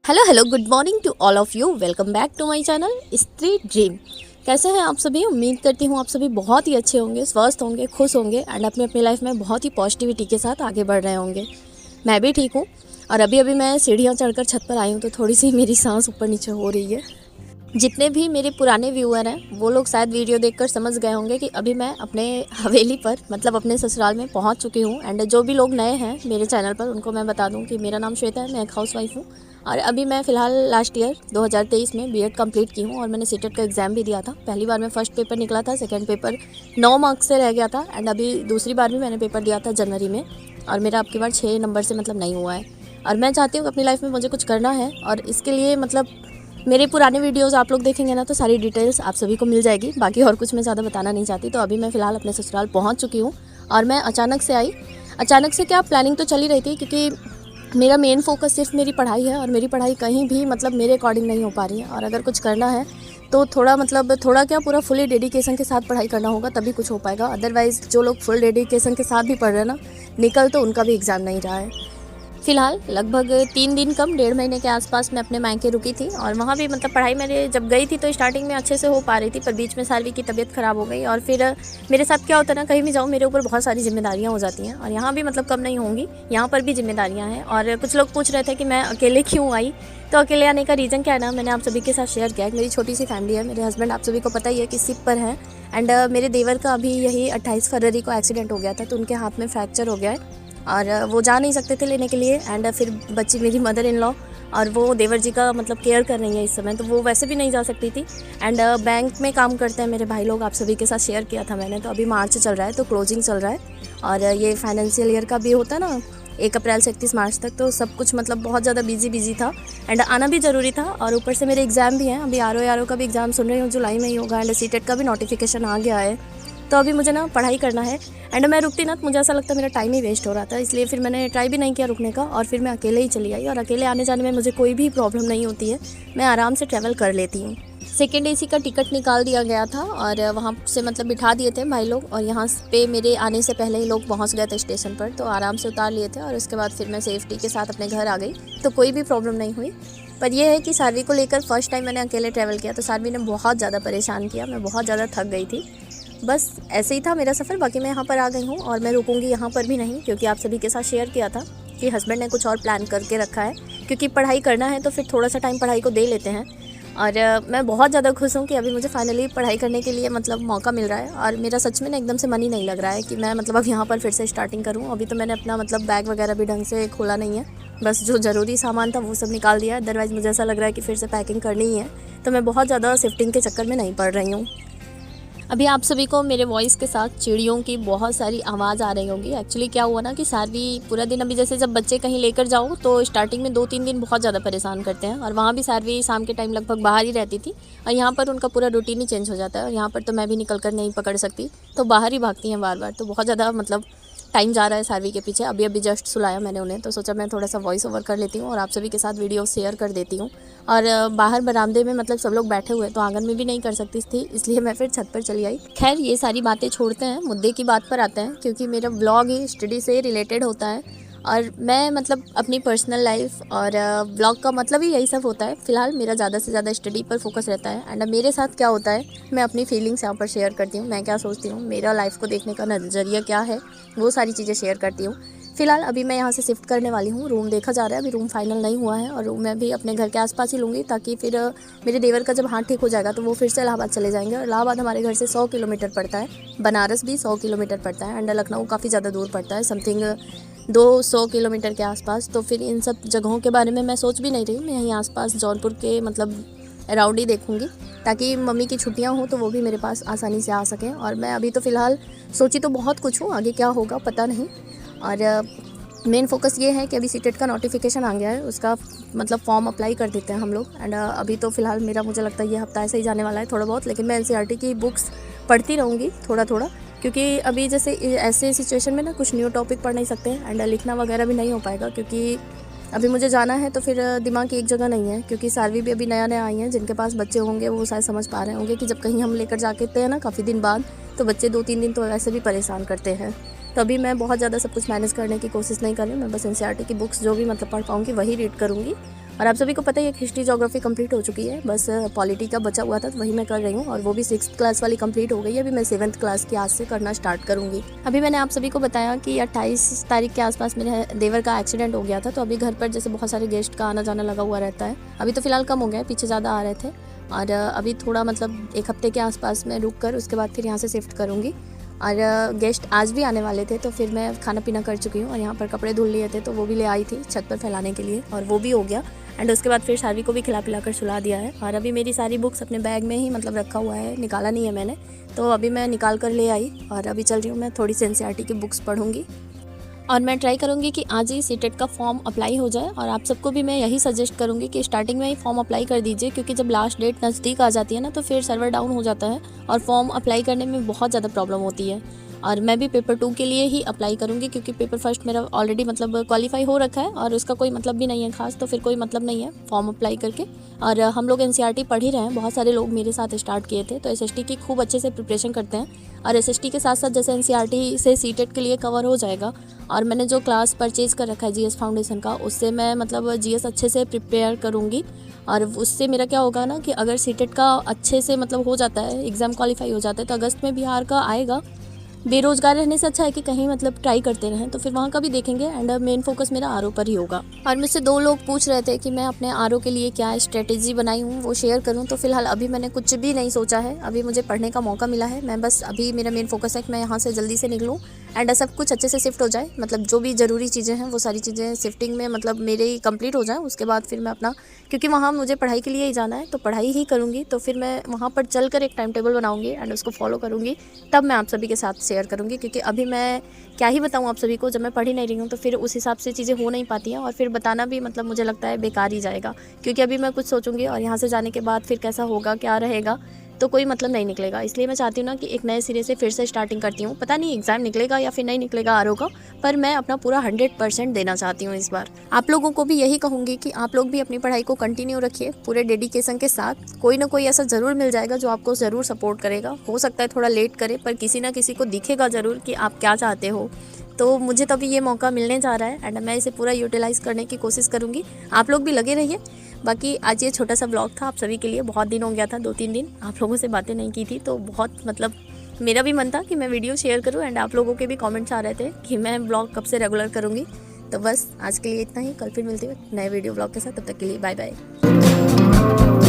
Hello hello, good morning to all of you. Welcome back to my channel Stree dream. कैसे हैं आप सभी? उम्मीद करती हूँ आप सभी बहुत ही अच्छे होंगे, स्वस्थ होंगे, खुश होंगे एंड अपनी अपनी लाइफ में बहुत ही पॉजिटिविटी के साथ आगे बढ़ रहे होंगे। मैं भी ठीक हूँ। और अभी मैं सीढ़ियाँ चढ़कर छत पर आई हूँ तो थोड़ी सी मेरी सांस ऊपर नीचे हो रही है। जितने भी मेरे पुराने व्यूअर हैं वो लोग शायद वीडियो देखकर समझ गए होंगे कि अभी मैं अपने हवेली पर मतलब अपने ससुराल में पहुंच चुकी हूं। एंड जो भी लोग नए हैं मेरे चैनल पर उनको मैं बता दूं कि मेरा नाम श्वेता है, मैं एक हाउसवाइफ हूं। और अभी मैं फ़िलहाल लास्ट ईयर 2023 में बीएड कंप्लीट की हूं और मैंने सीटेट का एग्ज़ाम भी दिया था। पहली बार में फर्स्ट पेपर निकला था, सेकेंड पेपर 9 मार्क्स से रह गया था। एंड अभी दूसरी बार भी मैंने पेपर दिया था जनवरी में और मेरा अब की बार 6 नंबर से मतलब नहीं हुआ है। और मैं चाहती हूँ कि अपनी लाइफ में मुझे कुछ करना है और इसके लिए मतलब मेरे पुराने वीडियोस आप लोग देखेंगे ना तो सारी डिटेल्स आप सभी को मिल जाएगी। बाकी और कुछ मैं ज़्यादा बताना नहीं चाहती। तो अभी मैं फ़िलहाल अपने ससुराल पहुंच चुकी हूं और मैं अचानक से आई। अचानक से क्या, प्लानिंग तो चली रही थी क्योंकि मेरा मेन फोकस सिर्फ मेरी पढ़ाई है और मेरी पढ़ाई कहीं भी मतलब मेरे अकॉर्डिंग नहीं हो पा रही है। और अगर कुछ करना है तो थोड़ा क्या पूरा फुली डेडिकेशन के साथ पढ़ाई करना होगा तभी कुछ हो पाएगा। अदरवाइज़ जो लोग फुल डेडिकेशन के साथ भी पढ़ रहे हैं ना, निकल तो उनका भी एग्ज़ाम नहीं रहा है। फ़िलहाल लगभग 3 दिन कम 1.5 महीने के आसपास मैं अपने मायके रुकी थी और वहाँ भी मतलब पढ़ाई मेरे जब गई थी तो स्टार्टिंग में अच्छे से हो पा रही थी, पर बीच में सार्वी की तबीयत ख़राब हो गई। और फिर मेरे साथ क्या होता है ना, कहीं भी जाऊँ मेरे ऊपर बहुत सारी जिम्मेदारियाँ हो जाती हैं और यहाँ भी मतलब कम नहीं होंगी, यहाँ पर भी जिम्मेदारियाँ हैं। और कुछ लोग पूछ रहे थे कि मैं अकेले क्यों आई। तो अकेले आने का रीज़न क्या है ना, मैंने आप सभी के साथ शेयर किया है। मेरी छोटी सी फैमिली है। मेरे हस्बैंड आप सभी को पता ही है कि शिप पर हैं। एंड मेरे देवर का अभी यही 28 फरवरी को एक्सीडेंट हो गया था तो उनके हाथ में फ्रैक्चर हो गया है और वो जा नहीं सकते थे लेने के लिए। एंड फिर बच्ची मेरी मदर इन लॉ और वो देवर जी का मतलब केयर कर रही है इस समय, तो वो वैसे भी नहीं जा सकती थी। एंड बैंक में काम करते हैं मेरे भाई लोग, आप सभी के साथ शेयर किया था मैंने। तो अभी मार्च चल रहा है तो क्लोजिंग चल रहा है और ये फाइनेंशियल ईयर का भी होता है ना 1 अप्रैल से 31 मार्च तक, तो सब कुछ मतलब बहुत ज़्यादा बिजी था। एंड आना भी ज़रूरी था और ऊपर से मेरे एग्ज़ाम भी हैं। अभी आर का भी एग्ज़ाम सुन रही हूँ, जुलाई में ही होगा। एंड सीटेट का भी नोटिफिकेशन आ गया है तो अभी मुझे ना पढ़ाई करना है। एंड मैं रुकती ना तो मुझे ऐसा लगता मेरा टाइम ही वेस्ट हो रहा था, इसलिए फिर मैंने ट्राई भी नहीं किया रुकने का और फिर मैं अकेले ही चली आई। और अकेले आने जाने में मुझे कोई भी प्रॉब्लम नहीं होती है, मैं आराम से ट्रैवल कर लेती हूँ। सेकेंड एसी का टिकट निकाल दिया गया था और वहाँ से मतलब बिठा दिए थे भाई लोग और यहाँ पे मेरे आने से पहले ही लोग पहुँच गए थे स्टेशन पर, तो आराम से उतार लिए थे और उसके बाद फिर मैं सेफ्टी के साथ अपने घर आ गई तो कोई भी प्रॉब्लम नहीं हुई। पर यह है कि सार्वी को लेकर फर्स्ट टाइम मैंने अकेले ट्रैवल किया तो सार्वी ने बहुत ज़्यादा परेशान किया, मैं बहुत ज़्यादा थक गई थी। बस ऐसे ही था मेरा सफ़र। बाकी मैं यहाँ पर आ गई हूँ और मैं रुकूंगी यहाँ पर भी नहीं, क्योंकि आप सभी के साथ शेयर किया था कि हस्बैंड ने कुछ और प्लान करके रखा है, क्योंकि पढ़ाई करना है तो फिर थोड़ा सा टाइम पढ़ाई को दे लेते हैं। और मैं बहुत ज़्यादा खुश हूँ कि अभी मुझे फाइनली पढ़ाई करने के लिए मतलब मौका मिल रहा है। और मेरा सच में ना एकदम से मन ही नहीं लग रहा है कि मैं मतलब अब यहाँ पर फिर से स्टार्टिंग करूँ। अभी तो मैंने अपना मतलब बैग वगैरह भी ढंग से खोला नहीं है, बस जो ज़रूरी सामान था वो सब निकाल दिया। अदरवाइज़ मुझे ऐसा लग रहा है कि फिर से पैकिंग करनी ही है, तो मैं बहुत ज़्यादा शिफ्टिंग के चक्कर में नहीं पड़ रही हूँ। अभी आप सभी को मेरे वॉइस के साथ चिड़ियों की बहुत सारी आवाज़ आ रही होगी। एक्चुअली क्या हुआ ना कि सार्वी पूरा दिन, अभी जैसे जब बच्चे कहीं लेकर जाओ तो स्टार्टिंग में 2-3 दिन बहुत ज़्यादा परेशान करते हैं और वहाँ भी सार्वी शाम के टाइम लगभग बाहर ही रहती थी और यहाँ पर उनका पूरा रूटीन ही चेंज हो जाता है। और यहाँ पर तो मैं भी निकल कर नहीं पकड़ सकती, तो बाहर ही भागती हैं बार बार, तो बहुत ज़्यादा मतलब टाइम जा रहा है सार्वी के पीछे। अभी जस्ट सुलाया मैंने उन्हें तो सोचा मैं थोड़ा सा वॉइस ओवर कर लेती हूँ और आप सभी के साथ वीडियो शेयर कर देती हूँ। और बाहर बरामदे में मतलब सब लोग बैठे हुए तो आंगन में भी नहीं कर सकती थी, इसलिए मैं फिर छत पर चली आई। खैर ये सारी बातें छोड़ते हैं, मुद्दे की बात पर आते हैं, क्योंकि मेरा ब्लॉग ही स्टडी से रिलेटेड होता है और मैं मतलब अपनी पर्सनल लाइफ और ब्लॉग का मतलब ही यही सब होता है। फिलहाल मेरा ज़्यादा से ज़्यादा स्टडी पर फोकस रहता है। एंड मेरे साथ क्या होता है, मैं अपनी फीलिंग्स यहाँ पर शेयर करती हूँ, मैं क्या सोचती हूँ, मेरा लाइफ को देखने का नज़रिया क्या है, वो सारी चीज़ें शेयर करती हूँ। फिलहाल अभी मैं यहाँ से शिफ्ट करने वाली हूँ, रूम देखा जा रहा है, अभी रूम फाइनल नहीं हुआ है और रूम मैं भी अपने घर के आसपास ही लूँगी, ताकि फिर मेरे देवर का जब हाथ ठीक हो जाएगा तो वो फिर से इलाहाबाद चले जाएंगे। और इलाहाबाद हमारे घर से 100 किलोमीटर पड़ता है, बनारस भी 100 किलोमीटर पड़ता है एंड लखनऊ काफ़ी ज़्यादा दूर पड़ता है, समथिंग 200 किलोमीटर के आसपास। तो फिर इन सब जगहों के बारे में मैं सोच भी नहीं रही, मैं यहीं आसपास जौनपुर के मतलब अराउंड ही देखूँगी, ताकि मम्मी की छुट्टियाँ हों तो वो भी मेरे पास आसानी से आ सकें। और मैं अभी तो फ़िलहाल सोची तो बहुत कुछ हूँ, आगे क्या होगा पता नहीं। और मेन फोकस ये है कि अभी सीटेट का नोटिफिकेशन आ गया है, उसका मतलब फॉर्म अप्लाई कर देते हैं हम लोग। एंड अभी तो फ़िलहाल मेरा मुझे लगता है ये हफ्ता ऐसे ही जाने वाला है थोड़ा बहुत, लेकिन मैं एनसीईआरटी की बुक्स पढ़ती रहूँगी थोड़ा थोड़ा, क्योंकि अभी जैसे ऐसे सिचुएशन में ना कुछ न्यू टॉपिक पढ़ नहीं सकते एंड लिखना वगैरह भी नहीं हो पाएगा, क्योंकि अभी मुझे जाना है तो फिर दिमाग की एक जगह नहीं है। क्योंकि सार्वी भी अभी नया आई हैं, जिनके पास बच्चे होंगे वो शायद समझ पा रहे होंगे कि जब कहीं हम लेकर जाते हैं ना काफ़ी दिन बाद, तो बच्चे 2-3 दिन तो वैसे भी परेशान करते हैं। तो अभी मैं बहुत ज़्यादा सब कुछ मैनेज करने की कोशिश नहीं कर रही हूँ, मैं बस एनसीईआरटी की बुक्स जो भी मतलब पढ़ पाऊँगी वही रीड करूँगी और आप सभी को पता ही है हिस्ट्री ज्योग्राफी कंप्लीट हो चुकी है, बस पॉलिटी का बचा हुआ था तो वही मैं कर रही हूँ और वो भी 6th क्लास वाली कंप्लीट हो गई है। अभी मैं 7th क्लास की आज से करना स्टार्ट करूँगी। अभी मैंने आप सभी को बताया कि 28 तारीख के आसपास मेरे देवर का एक्सीडेंट हो गया था, तो अभी घर पर जैसे बहुत सारे गेस्ट का आना जाना लगा हुआ रहता है। अभी तो फिलहाल कम हो गया है, पीछे ज़्यादा आ रहे थे और अभी थोड़ा मतलब 1 हफ्ते के आसपास मैं रुक कर उसके बाद फिर यहाँ से शिफ्ट करूँगी। और गेस्ट आज भी आने वाले थे तो फिर मैं खाना पीना कर चुकी हूँ और यहाँ पर कपड़े धुल लिए थे तो वो भी ले आई थी छत पर फैलाने के लिए और वो भी हो गया। एंड उसके बाद फिर सारी को भी खिला पिला कर सुला दिया है और अभी मेरी सारी बुक्स अपने बैग में ही मतलब रखा हुआ है, निकाला नहीं है मैंने, तो अभी मैं निकाल कर ले आई और अभी चल रही हूँ। मैं थोड़ी सी NCERT की बुक्स पढ़ूँगी और मैं ट्राई करूँगी कि आज ही सीटेट का फॉर्म अप्लाई हो जाए। और आप सबको भी मैं यही सजेस्ट करूँगी कि स्टार्टिंग में ही फॉर्म अप्लाई कर दीजिए, क्योंकि जब लास्ट डेट नज़दीक आ जाती है ना तो फिर सर्वर डाउन हो जाता है और फॉर्म अप्लाई करने में बहुत ज़्यादा प्रॉब्लम होती है। और मैं भी पेपर 2 के लिए ही अप्लाई करूँगी, क्योंकि पेपर फर्स्ट मेरा ऑलरेडी मतलब क्वालिफाई हो रखा है और उसका कोई मतलब भी नहीं है खास, तो फिर कोई मतलब नहीं है फॉर्म अप्लाई करके। और हम लोग NCERT पढ़ ही रहे हैं, बहुत सारे लोग मेरे साथ स्टार्ट किए थे तो SST की खूब अच्छे से प्रिपरेशन करते हैं और SST के साथ साथ जैसे NCERT से सीटेट के लिए कवर हो जाएगा। और मैंने जो क्लास परचेज़ कर रखा है GS फाउंडेशन का, उससे मैं मतलब GS अच्छे से प्रिपेयर करूँगी और उससे मेरा क्या होगा ना कि अगर सीटेट का अच्छे से मतलब हो जाता है, एग्ज़ाम क्वालिफाई हो जाता है तो अगस्त में बिहार का आएगा। बेरोजगार रहने से अच्छा है कि कहीं मतलब ट्राई करते रहें, तो फिर वहाँ का भी देखेंगे। एंड मेन फोकस मेरा RO पर ही होगा। और मुझसे 2 लोग पूछ रहे थे कि मैं अपने RO के लिए क्या स्ट्रेटेजी बनाई हूँ वो शेयर करूँ, तो फिलहाल अभी मैंने कुछ भी नहीं सोचा है। अभी मुझे पढ़ने का मौका मिला है, मैं बस अभी मेरा मेन फोकस है कि मैं यहाँ से जल्दी से निकलूँ एंड सब कुछ अच्छे से शिफ्ट हो जाए, मतलब जो भी ज़रूरी चीज़ें हैं वो सारी चीज़ें शिफ्टिंग में मतलब मेरे कंप्लीट हो जाए। उसके बाद फिर मैं अपना, क्योंकि वहाँ मुझे पढ़ाई के लिए ही जाना है तो पढ़ाई ही करूँगी, तो फिर मैं वहाँ पर चल कर एक टाइम टेबल बनाऊँगी एंड उसको फॉलो करूँगी, तब मैं आप सभी के साथ शेयर करूँगी। क्योंकि अभी मैं क्या ही बताऊँ आप सभी को, जब मैं पढ़ ही नहीं रही हूँ तो फिर उस हिसाब से चीज़ें हो नहीं पाती हैं और फिर बताना भी मतलब मुझे लगता है बेकार ही जाएगा, क्योंकि अभी मैं कुछ सोचूंगी और यहाँ से जाने के बाद फिर कैसा होगा क्या रहेगा तो कोई मतलब नहीं निकलेगा। इसलिए मैं चाहती हूँ ना कि एक नए सिरे से फिर से स्टार्टिंग करती हूँ। पता नहीं एग्ज़ाम निकलेगा या फिर नहीं निकलेगा RO का, पर मैं अपना पूरा 100% देना चाहती हूँ इस बार। आप लोगों को भी यही कहूँगी कि आप लोग भी अपनी पढ़ाई को कंटिन्यू रखिए पूरे डेडिकेशन के साथ। कोई ना कोई ऐसा ज़रूर मिल जाएगा जो आपको ज़रूर सपोर्ट करेगा, हो सकता है थोड़ा लेट करे पर किसी ना किसी को दिखेगा ज़रूर कि आप क्या चाहते हो। तो मुझे तो अभी ये मौका मिलने जा रहा है एंड मैं इसे पूरा यूटिलाइज़ करने की कोशिश करूँगी। आप लोग भी लगे रहिए। बाकी आज ये छोटा सा ब्लॉग था आप सभी के लिए, बहुत दिन हो गया था, 2-3 दिन आप लोगों से बातें नहीं की थी, तो बहुत मतलब मेरा भी मन था कि मैं वीडियो शेयर करूं एंड आप लोगों के भी कमेंट्स आ रहे थे कि मैं ब्लॉग कब से रेगुलर करूंगी। तो बस आज के लिए इतना ही, कल फिर मिलते हैं नए वीडियो ब्लॉग के साथ, तब तक के लिए बाय बाय।